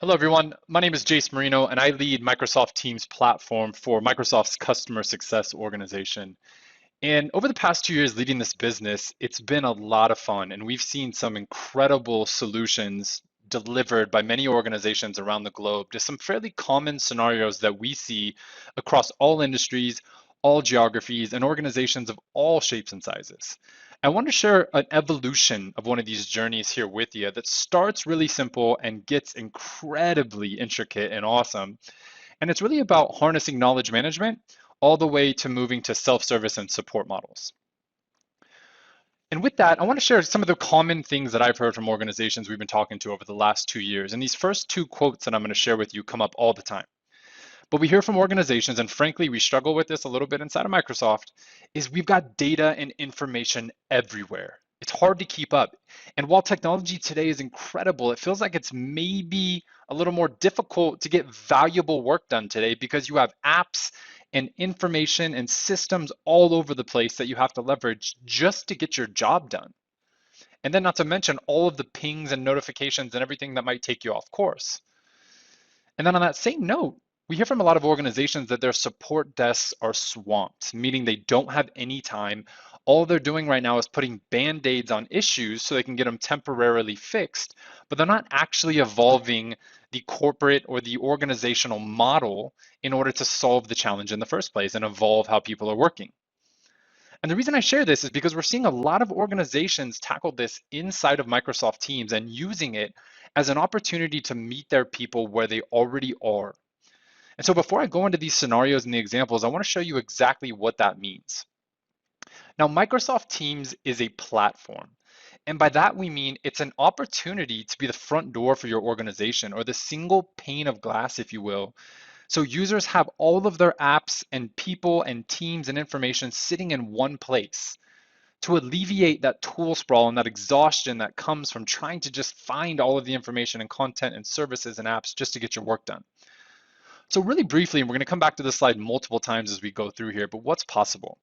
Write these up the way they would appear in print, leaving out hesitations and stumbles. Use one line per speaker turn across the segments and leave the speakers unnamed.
Hello, everyone. My name is Jace Marino, and I lead Microsoft Teams platform for Microsoft's customer success organization. And over the past 2 years leading this business, it's been a lot of fun, and we've seen some incredible solutions delivered by many organizations around the globe to some fairly common scenarios that we see across all industries, all geographies, and organizations of all shapes and sizes. I want to share an evolution of one of these journeys here with you that starts really simple and gets incredibly intricate and awesome. And it's really about harnessing knowledge management all the way to moving to self-service and support models. And with that, I want to share some of the common things that I've heard from organizations we've been talking to over the last 2 years. And these first two quotes that I'm going to share with you come up all the time. But we hear from organizations, and frankly, we struggle with this a little bit inside of Microsoft, is we've got data and information everywhere. It's hard to keep up. And while technology today is incredible, it feels like it's maybe a little more difficult to get valuable work done today because you have apps and information and systems all over the place that you have to leverage just to get your job done. And then, not to mention all of the pings and notifications and everything that might take you off course. And then on that same note, we hear from a lot of organizations that their support desks are swamped, meaning they don't have any time. All they're doing right now is putting band-aids on issues so they can get them temporarily fixed, but they're not actually evolving the corporate or the organizational model in order to solve the challenge in the first place and evolve how people are working. And the reason I share this is because we're seeing a lot of organizations tackle this inside of Microsoft Teams and using it as an opportunity to meet their people where they already are. And so before I go into these scenarios and the examples, I want to show you exactly what that means. Now, Microsoft Teams is a platform. And by that, we mean it's an opportunity to be the front door for your organization or the single pane of glass, if you will. So users have all of their apps and people and teams and information sitting in one place to alleviate that tool sprawl and that exhaustion that comes from trying to just find all of the information and content and services and apps just to get your work done. So really briefly, and we're going to come back to this slide multiple times as we go through here, but what's possible?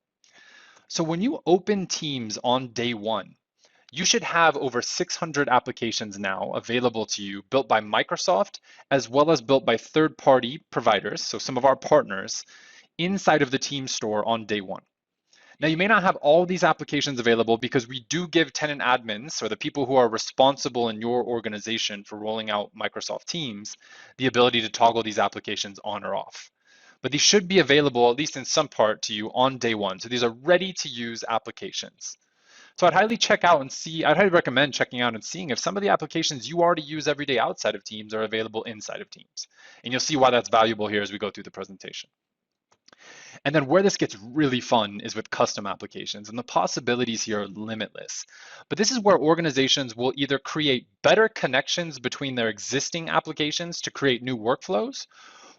So when you open Teams on day one, you should have over 600 applications now available to you built by Microsoft as well as built by third-party providers, so some of our partners, inside of the Teams store on day one. Now, you may not have all these applications available because we do give tenant admins, or the people who are responsible in your organization for rolling out Microsoft Teams, the ability to toggle these applications on or off. But these should be available, at least in some part, to you on day one. So these are ready to use applications. So I'd highly recommend checking out and seeing if some of the applications you already use every day outside of Teams are available inside of Teams. And you'll see why that's valuable here as we go through the presentation. And then where this gets really fun is with custom applications, and the possibilities here are limitless. But this is where organizations will either create better connections between their existing applications to create new workflows,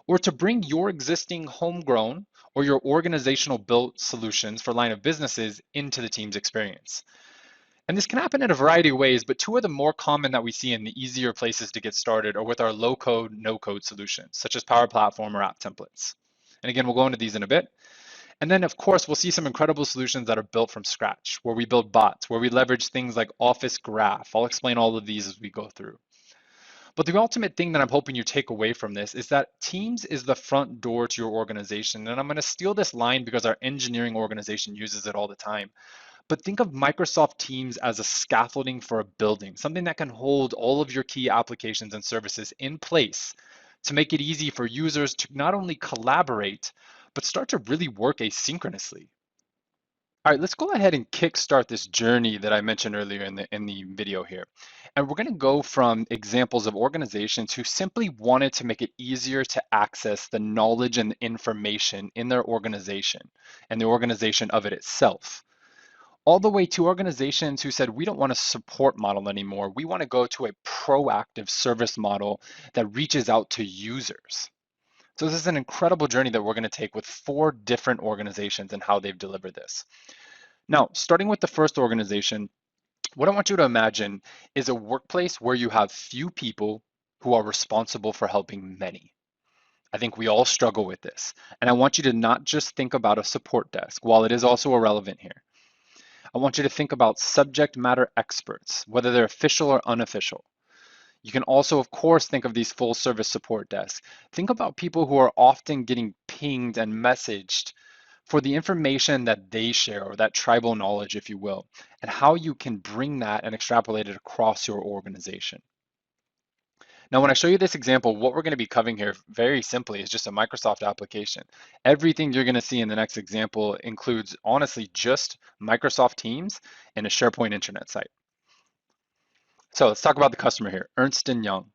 or to bring your existing homegrown or your organizational built solutions for line of businesses into the Teams experience. And this can happen in a variety of ways, but two of the more common that we see in the easier places to get started are with our low code, no code solutions, such as Power Platform or app templates. And again, we'll go into these in a bit. And then, of course, we'll see some incredible solutions that are built from scratch, where we build bots, where we leverage things like Office Graph. I'll explain all of these as we go through. But the ultimate thing that I'm hoping you take away from this is that Teams is the front door to your organization. And I'm going to steal this line because our engineering organization uses it all the time. But think of Microsoft Teams as a scaffolding for a building, something that can hold all of your key applications and services in place to make it easy for users to not only collaborate, but start to really work asynchronously. All right, let's go ahead and kickstart this journey that I mentioned earlier in the video here. And we're going to go from examples of organizations who simply wanted to make it easier to access the knowledge and information in their organization and the organization of it itself, all the way to organizations who said, we don't want a support model anymore. We want to go to a proactive service model that reaches out to users. So this is an incredible journey that we're going to take with 4 different organizations and how they've delivered this. Now, starting with the first organization, what I want you to imagine is a workplace where you have few people who are responsible for helping many. I think we all struggle with this. And I want you to not just think about a support desk, while it is also irrelevant here. I want you to think about subject matter experts, whether they're official or unofficial. You can also, of course, think of these full service support desks. Think about people who are often getting pinged and messaged for the information that they share, or that tribal knowledge, if you will, and how you can bring that and extrapolate it across your organization. Now, when I show you this example, what we're going to be covering here very simply is just a Microsoft application. Everything you're going to see in the next example includes, honestly, just Microsoft Teams and a SharePoint internet site. So let's talk about the customer here, Ernst& Young.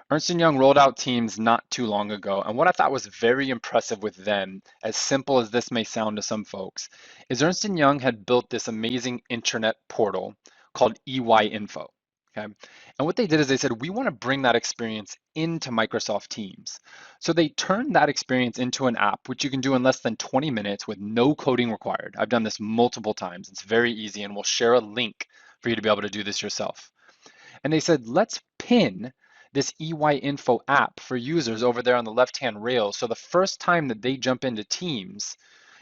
Ernst & Young rolled out Teams not too long ago, and what I thought was very impressive with them, as simple as this may sound to some folks, is Ernst & Young had built this amazing internet portal called EY Info. Okay? And what they did is they said, we want to bring that experience into Microsoft Teams. So they turned that experience into an app, which you can do in less than 20 minutes with no coding required. I've done this multiple times. It's very easy, and we'll share a link for you to be able to do this yourself. And they said, let's pin this EY Info app for users over there on the left-hand rail. So the first time that they jump into Teams,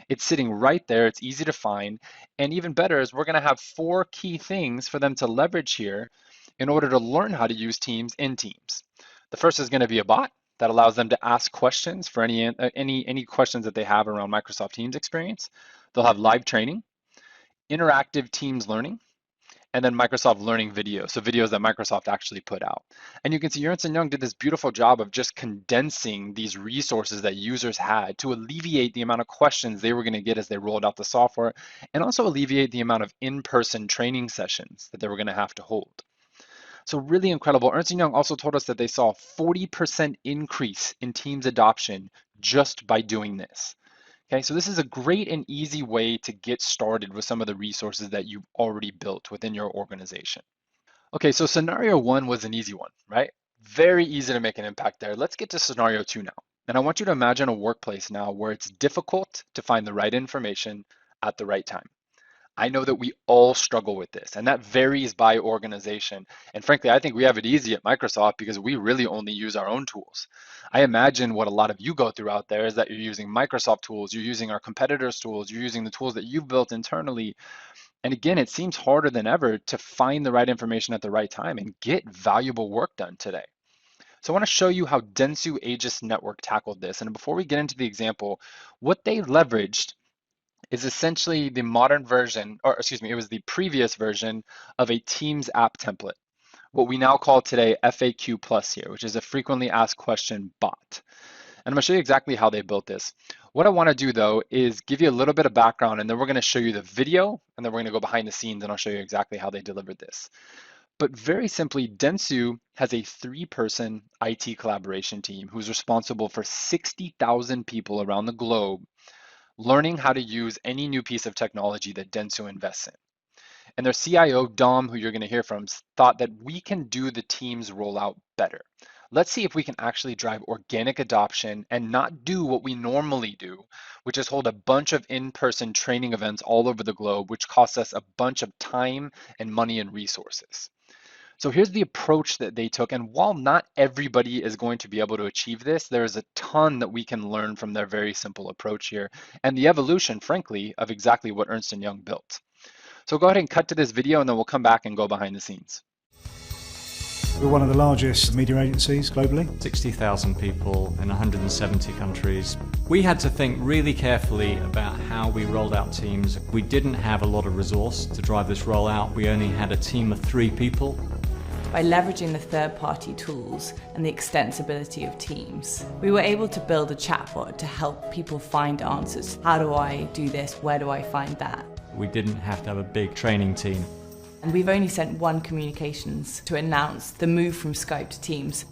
it's sitting right there. It's easy to find. And even better is we're going to have 4 key things for them to leverage here in order to learn how to use Teams in Teams. The first is going to be a bot that allows them to ask questions for any questions that they have around Microsoft Teams experience. They'll have live training, interactive Teams learning, and then Microsoft Learning videos, so videos that Microsoft actually put out. And you can see Ernst & Young did this beautiful job of just condensing these resources that users had to alleviate the amount of questions they were going to get as they rolled out the software, and also alleviate the amount of in-person training sessions that they were going to have to hold. So really incredible. Ernst & Young also told us that they saw a 40% increase in Teams adoption just by doing this. Okay, so this is a great and easy way to get started with some of the resources that you've already built within your organization. Okay, so scenario 1 was an easy one, right? Very easy to make an impact there. Let's get to scenario 2 now. And I want you to imagine a workplace now where it's difficult to find the right information at the right time. I know that we all struggle with this, and that varies by organization. And frankly, I think we have it easy at Microsoft because we really only use our own tools. I imagine what a lot of you go through out there is that you're using Microsoft tools, you're using our competitors' tools, you're using the tools that you've built internally. And again, it seems harder than ever to find the right information at the right time and get valuable work done today. So I want to show you how Dentsu Aegis Network tackled this. And before we get into the example, what they leveraged is essentially the modern version, or excuse me, it was the previous version of a Teams app template, what we now call today FAQ Plus here, which is a frequently asked question bot. And I'm gonna show you exactly how they built this. What I wanna do though is give you a little bit of background, and then we're gonna show you the video, and then we're gonna go behind the scenes and I'll show you exactly how they delivered this. But very simply, Dentsu has a 3-person IT collaboration team who's responsible for 60,000 people around the globe learning how to use any new piece of technology that Dentsu invests in. And their CIO, Dom, who you're going to hear from, thought that we can do the Teams rollout better. Let's see if we can actually drive organic adoption and not do what we normally do, which is hold a bunch of in-person training events all over the globe, which costs us a bunch of time and money and resources. So here's the approach that they took. And while not everybody is going to be able to achieve this, there is a ton that we can learn from their very simple approach here and the evolution, frankly, of exactly what Ernst & Young built. So go ahead and cut to this video and then we'll come back and go behind the scenes.
We're one of the largest media agencies globally.
60,000 people in 170 countries. We had to think really carefully about how we rolled out Teams. We didn't have a lot of resource to drive this rollout. We only had a team of 3 people.
By leveraging the third-party tools and the extensibility of Teams, we were able to build a chatbot to help people find answers. How do I do this? Where do I find that?
We didn't have to have a big training team.
And we've only sent 1 communications to announce the move from Skype to Teams.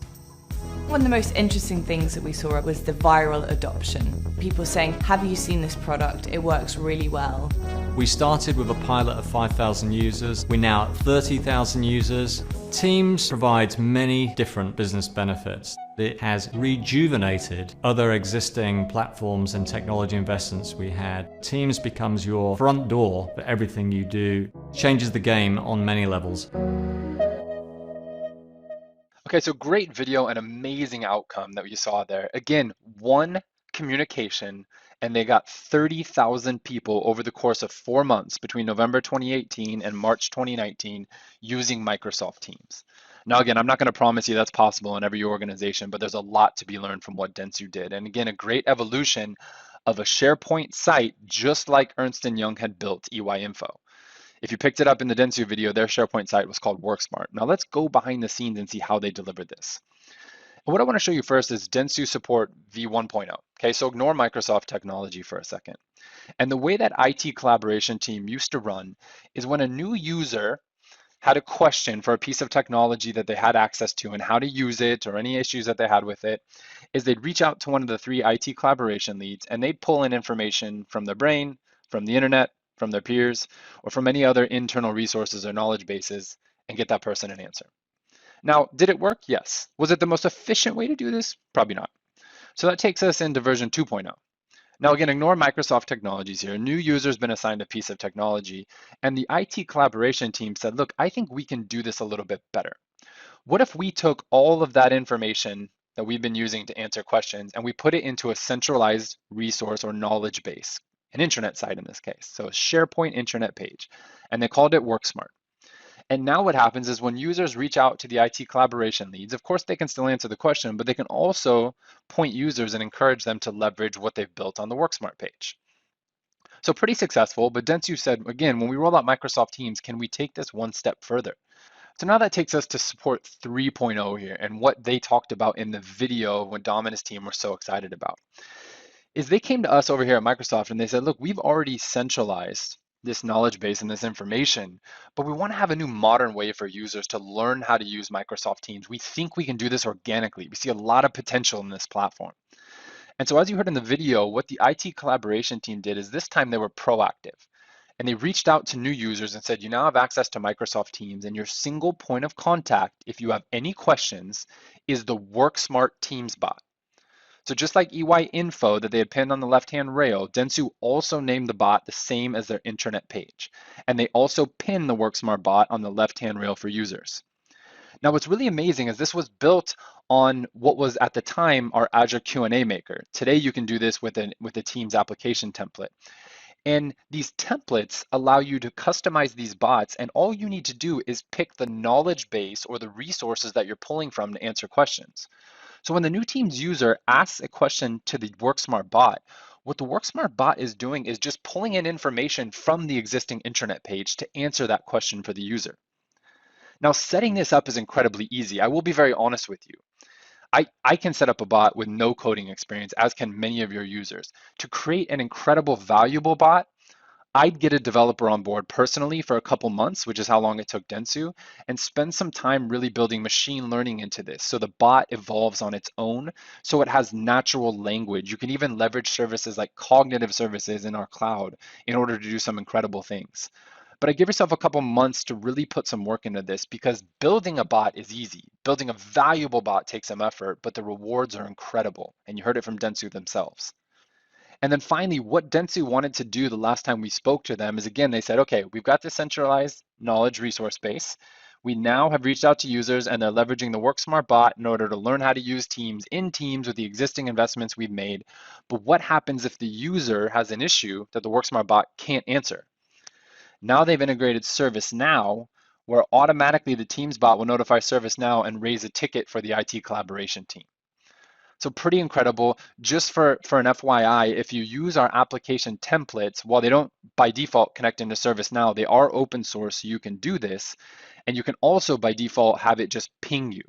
One of the most interesting things that we saw was the viral adoption. People saying, have you seen this product? It works really well.
We started with a pilot of 5,000 users. We're now at 30,000 users. Teams provides many different business benefits. It has rejuvenated other existing platforms and technology investments we had. Teams becomes your front door for everything you do. Changes the game on many levels.
Okay, so great video and amazing outcome that you saw there. Again, 1 communication, and they got 30,000 people over the course of 4 months between November 2018 and March 2019 using Microsoft Teams. Now, again, I'm not going to promise you that's possible in every organization, but there's a lot to be learned from what Dentsu did. And again, a great evolution of a SharePoint site, just like Ernst& Young had built EY Info. If you picked it up in the Dentsu video, their SharePoint site was called WorkSmart. Now let's go behind the scenes and see how they delivered this. And what I want to show you first is Dentsu support v1.0. Okay, so ignore Microsoft technology for a second. And the way that IT collaboration team used to run is when a new user had a question for a piece of technology that they had access to and how to use it or any issues that they had with it, is they'd reach out to one of the 3 IT collaboration leads and they'd pull in information from their brain, from the internet, from their peers, or from any other internal resources or knowledge bases and get that person an answer. Now, did it work? Yes. Was it the most efficient way to do this? Probably not. So that takes us into version 2.0. Now again, ignore Microsoft technologies here. A new user's been assigned a piece of technology, and the IT collaboration team said, look, I think we can do this a little bit better. What if we took all of that information that we've been using to answer questions and we put it into a centralized resource or knowledge base, an intranet site in this case, so a SharePoint intranet page, and they called it WorkSmart. And now what happens is when users reach out to the IT collaboration leads, of course they can still answer the question, but they can also point users and encourage them to leverage what they've built on the WorkSmart page. So pretty successful, but Dentsu said, again, when we roll out Microsoft Teams, can we take this one step further? So now that takes us to support 3.0 here and what they talked about in the video when Dom and his team were so excited about. Is they came to us over here at Microsoft and they said, look, we've already centralized this knowledge base and this information, but we want to have a new modern way for users to learn how to use Microsoft Teams. We think we can do this organically. We see a lot of potential in this platform. And so as you heard in the video, what the IT collaboration team did is this time they were proactive. And they reached out to new users and said, you now have access to Microsoft Teams and your single point of contact, if you have any questions, is the WorkSmart Teams bot. So just like EY Info that they had pinned on the left-hand rail, Dentsu also named the bot the same as their intranet page. And they also pinned the WorkSmart bot on the left-hand rail for users. Now, what's really amazing is this was built on what was at the time our Azure Q&A maker. Today, you can do this with a Teams application template. And these templates allow you to customize these bots, and all you need to do is pick the knowledge base or the resources that you're pulling from to answer questions. So when the new Teams user asks a question to the WorkSmart bot, what the WorkSmart bot is doing is just pulling in information from the existing intranet page to answer that question for the user. Now, setting this up is incredibly easy. I will be very honest with you. I can set up a bot with no coding experience, as can many of your users. To create an incredible, valuable bot, I'd get a developer on board personally for a couple months, which is how long it took Dentsu, and spend some time really building machine learning into this. So the bot evolves on its own, so it has natural language. You can even leverage services like cognitive services in our cloud in order to do some incredible things. But I give yourself a couple months to really put some work into this because building a bot is easy. Building a valuable bot takes some effort, but the rewards are incredible. And you heard it from Dentsu themselves. And then finally, what Dentsu wanted to do the last time we spoke to them is, again, they said, okay, we've got this centralized knowledge resource base. We now have reached out to users and they're leveraging the WorkSmart bot in order to learn how to use Teams in Teams with the existing investments we've made. But what happens if the user has an issue that the WorkSmart bot can't answer? Now they've integrated ServiceNow, where automatically the Teams bot will notify ServiceNow and raise a ticket for the IT collaboration team. So pretty incredible. Just for an FYI, if you use our application templates, while they don't by default connect into ServiceNow, they are open source, so you can do this. And you can also by default have it just ping you.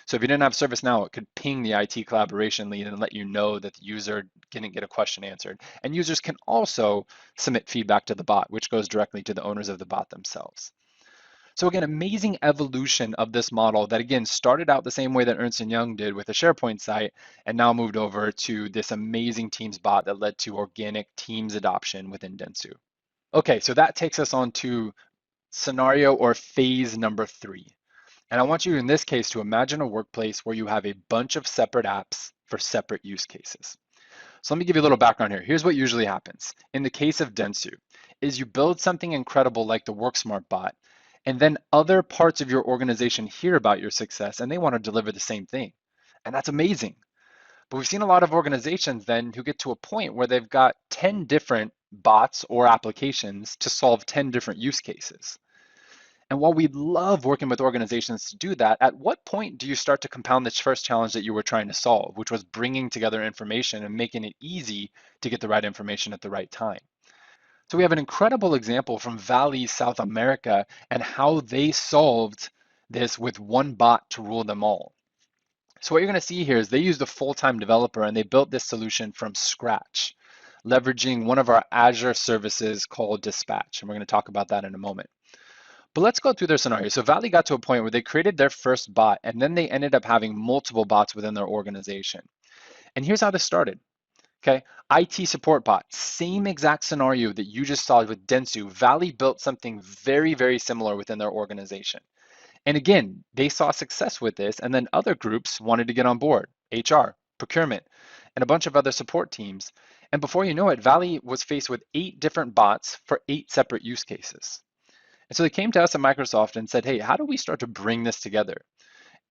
So if you didn't have ServiceNow, it could ping the IT collaboration lead and let you know that the user didn't get a question answered. And users can also submit feedback to the bot, which goes directly to the owners of the bot themselves. So again, amazing evolution of this model that again started out the same way that Ernst & Young did with a SharePoint site and now moved over to this amazing Teams bot that led to organic Teams adoption within Dentsu. Okay, so that takes us on to scenario or phase number 3. And I want you in this case to imagine a workplace where you have a bunch of separate apps for separate use cases. So let me give you a little background here. Here's what usually happens. In the case of Dentsu, is you build something incredible like the WorkSmart bot, and then other parts of your organization hear about your success and they want to deliver the same thing. And that's amazing. But we've seen a lot of organizations then who get to a point where they've got 10 different bots or applications to solve 10 different use cases. And while we love working with organizations to do that, at what point do you start to compound this first challenge that you were trying to solve, which was bringing together information and making it easy to get the right information at the right time? So we have an incredible example from Vale South America and how they solved this with one bot to rule them all. So what you're going to see here is they used a full-time developer and they built this solution from scratch, leveraging one of our Azure services called Dispatch. And we're going to talk about that in a moment. But let's go through their scenario. So Valley got to a point where they created their first bot, and then they ended up having multiple bots within their organization. And here's how this started. Okay, IT support bot, same exact scenario that you just saw with Dentsu. Valley built something very, very similar within their organization. And again, they saw success with this, and then other groups wanted to get on board, HR, procurement, and a bunch of other support teams. And before you know it, Valley was faced with 8 different bots for 8 separate use cases. And so they came to us at Microsoft and said, hey, how do we start to bring this together?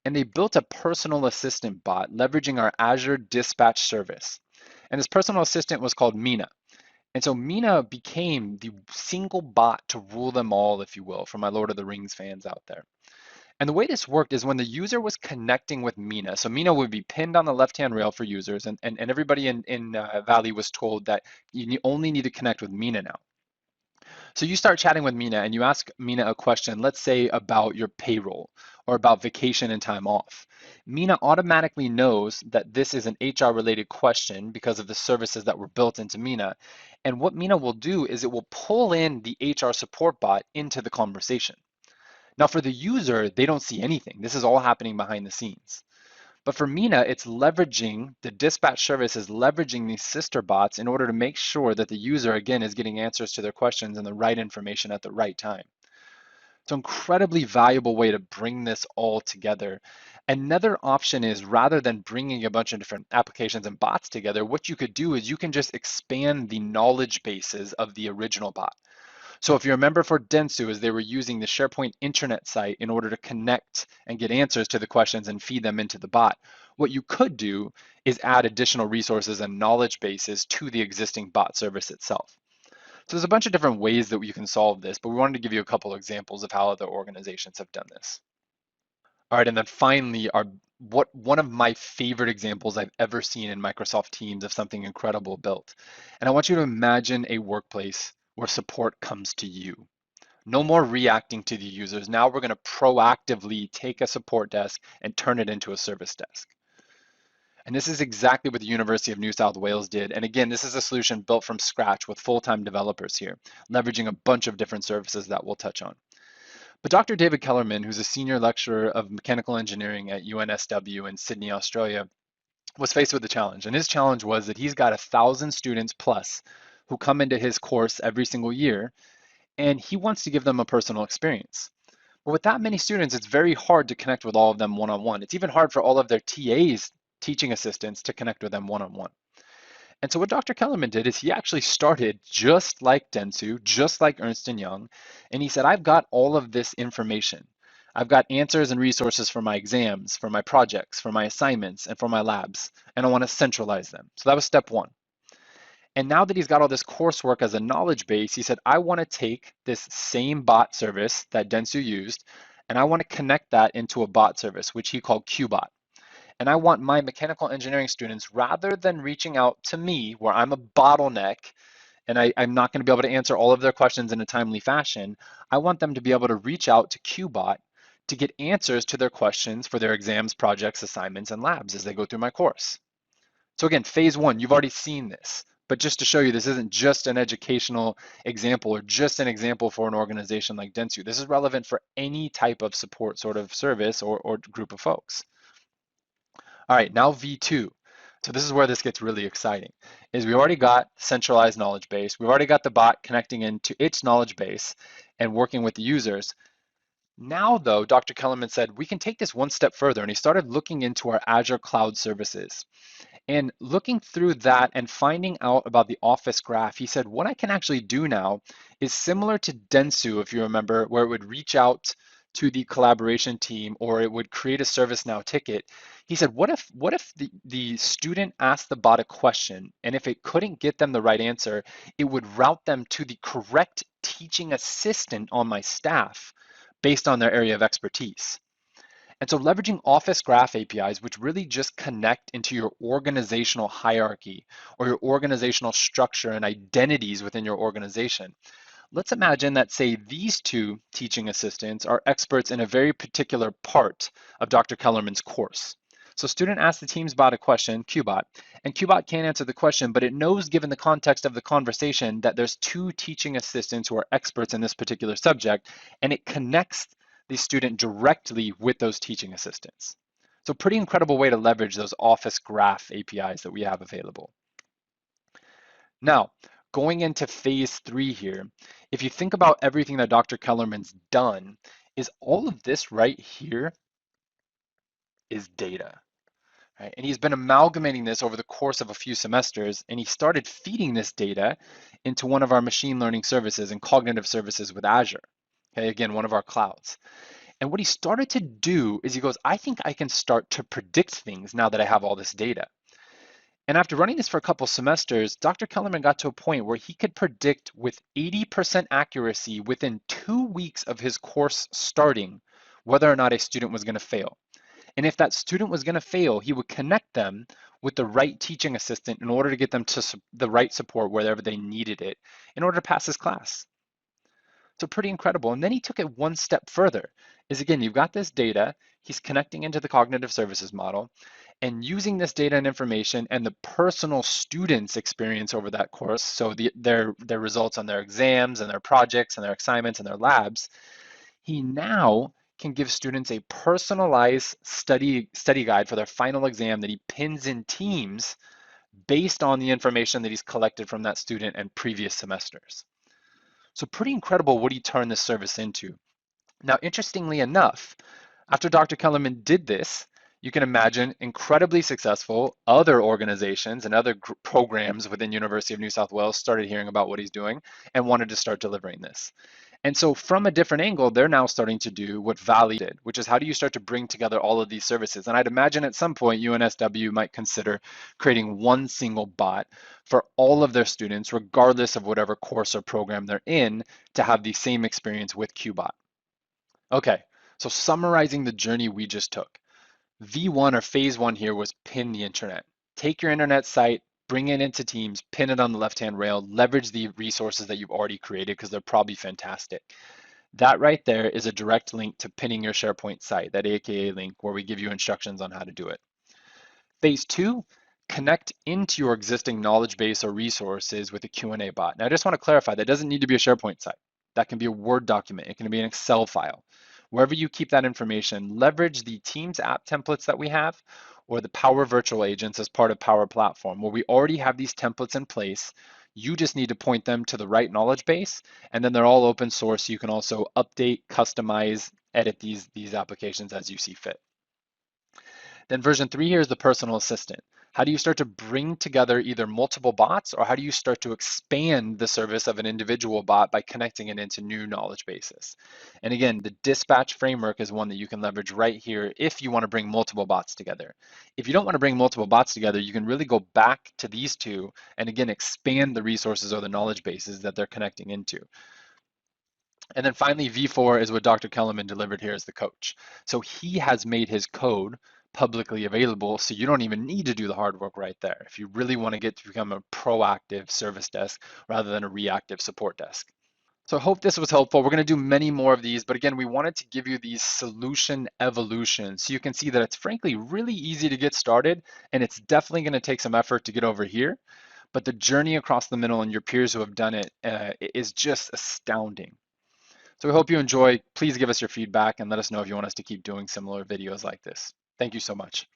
And they built a personal assistant bot leveraging our Azure Dispatch service. And this personal assistant was called Mina. And so Mina became the single bot to rule them all, if you will, for my Lord of the Rings fans out there. And the way this worked is when the user was connecting with Mina, so Mina would be pinned on the left-hand rail for users, and everybody in Valley was told that you only need to connect with Mina now. So you start chatting with Mina and you ask Mina a question, let's say about your payroll or about vacation and time off. Mina automatically knows that this is an HR related question because of the services that were built into Mina. And what Mina will do is it will pull in the HR support bot into the conversation. Now for the user, they don't see anything. This is all happening behind the scenes. But for Mina, it's leveraging, the dispatch service is leveraging these sister bots in order to make sure that the user, again, is getting answers to their questions and the right information at the right time. It's an incredibly valuable way to bring this all together. Another option is rather than bringing a bunch of different applications and bots together, what you could do is you can just expand the knowledge bases of the original bot. So if you remember for Dentsu, is they were using the SharePoint intranet site in order to connect and get answers to the questions and feed them into the bot. What you could do is add additional resources and knowledge bases to the existing bot service itself. So there's a bunch of different ways that you can solve this, but we wanted to give you a couple examples of how other organizations have done this. All right, and then finally, one of my favorite examples I've ever seen in Microsoft Teams of something incredible built. And I want you to imagine a workplace where support comes to you. No more reacting to the users. Now we're going to proactively take a support desk and turn it into a service desk. And this is exactly what the University of New South Wales did. And again, this is a solution built from scratch with full-time developers here, leveraging a bunch of different services that we'll touch on. But Dr. David Kellerman, who's a senior lecturer of mechanical engineering at UNSW in Sydney, Australia, was faced with a challenge. And his challenge was that he's got 1,000 students plus who come into his course every single year, and he wants to give them a personal experience. But with that many students, it's very hard to connect with all of them one-on-one. It's even hard for all of their TAs, teaching assistants, to connect with them one-on-one. And so what Dr. Kellerman did is he actually started just like Dentsu, just like Ernst & Young, and he said, I've got all of this information. I've got answers and resources for my exams, for my projects, for my assignments, and for my labs, and I want to centralize them. So that was step one. And now that he's got all this coursework as a knowledge base, he said, I want to take this same bot service that Dentsu used, and I want to connect that into a bot service, which he called QBot. And I want my mechanical engineering students, rather than reaching out to me, where I'm a bottleneck, and I'm not going to be able to answer all of their questions in a timely fashion, I want them to be able to reach out to QBot to get answers to their questions for their exams, projects, assignments, and labs as they go through my course. So again, phase one, you've already seen this. But just to show you, this isn't just an educational example or just an example for an organization like Dentsu. This is relevant for any type of support sort of service or group of folks. All right, now V2. So this is where this gets really exciting, is we already got centralized knowledge base. We've already got the bot connecting into its knowledge base and working with the users. Now though, Dr. Kellerman said, we can take this one step further, and he started looking into our Azure cloud services. And looking through that and finding out about the Office graph, he said, what I can actually do now is similar to Dentsu, if you remember, where it would reach out to the collaboration team or it would create a ServiceNow ticket. He said, what if the student asked the bot a question, and if it couldn't get them the right answer, it would route them to the correct teaching assistant on my staff based on their area of expertise. And so leveraging Office Graph APIs, which really just connect into your organizational hierarchy or your organizational structure and identities within your organization. Let's imagine that, say, these two teaching assistants are experts in a very particular part of Dr. Kellerman's course. So student asks the Teams bot a question, QBot, and QBot can't answer the question, but it knows, given the context of the conversation, that there's two teaching assistants who are experts in this particular subject, and it connects the student directly with those teaching assistants. So pretty incredible way to leverage those Office Graph APIs that we have available. Now, going into phase 3 here, if you think about everything that Dr. Kellerman's done, is all of this right here is data. Right? And he's been amalgamating this over the course of a few semesters, and he started feeding this data into one of our machine learning services and cognitive services with Azure. Okay, again, one of our clouds. And what he started to do is he goes, I think I can start to predict things now that I have all this data. And after running this for a couple semesters, Dr. Kellerman got to a point where he could predict with 80% accuracy within 2 weeks of his course starting whether or not a student was going to fail. And if that student was going to fail, he would connect them with the right teaching assistant in order to get them to the right support wherever they needed it in order to pass his class. So pretty incredible. And then he took it one step further. Is again, you've got this data, he's connecting into the cognitive services model, and using this data and information and the personal student's experience over that course, so their results on their exams and their projects and their assignments and their labs, he now can give students a personalized study guide for their final exam that he pins in Teams based on the information that he's collected from that student and previous semesters. So pretty incredible what he turned this service into. Now, interestingly enough, after Dr. Kellerman did this, you can imagine incredibly successful other organizations and other programs within University of New South Wales started hearing about what he's doing and wanted to start delivering this. And so from a different angle, they're now starting to do what Vale did, which is how do you start to bring together all of these services? And I'd imagine at some point UNSW might consider creating one single bot for all of their students, regardless of whatever course or program they're in, to have the same experience with QBot. Okay, so summarizing the journey we just took. V1 or phase 1 here was pin the internet. Take your internet site, bring it into Teams, pin it on the left-hand rail, leverage the resources that you've already created because they're probably fantastic. That right there is a direct link to pinning your SharePoint site, that AKA link where we give you instructions on how to do it. Phase 2, connect into your existing knowledge base or resources with a Q&A bot. Now I just want to clarify, that doesn't need to be a SharePoint site. That can be a Word document. It can be an Excel file. Wherever you keep that information, leverage the Teams app templates that we have or the Power Virtual Agents as part of Power Platform, where we already have these templates in place. You just need to point them to the right knowledge base, and then they're all open source. So you can also update, customize, edit these applications as you see fit. Then version 3 here is the personal assistant. How do you start to bring together either multiple bots, or how do you start to expand the service of an individual bot by connecting it into new knowledge bases? And again, the dispatch framework is one that you can leverage right here if you want to bring multiple bots together. If you don't want to bring multiple bots together, you can really go back to these two and again, expand the resources or the knowledge bases that they're connecting into. And then finally, V4 is what Dr. Kellerman delivered here as the coach. So he has made his code publicly available, so you don't even need to do the hard work right there if you really want to get to become a proactive service desk rather than a reactive support desk. So I hope this was helpful. We're going to do many more of these, but again, we wanted to give you these solution evolutions so you can see that it's frankly really easy to get started, and it's definitely going to take some effort to get over here, but the journey across the middle and your peers who have done it is just astounding. So we hope you enjoy. Please give us your feedback and let us know if you want us to keep doing similar videos like this. Thank you so much.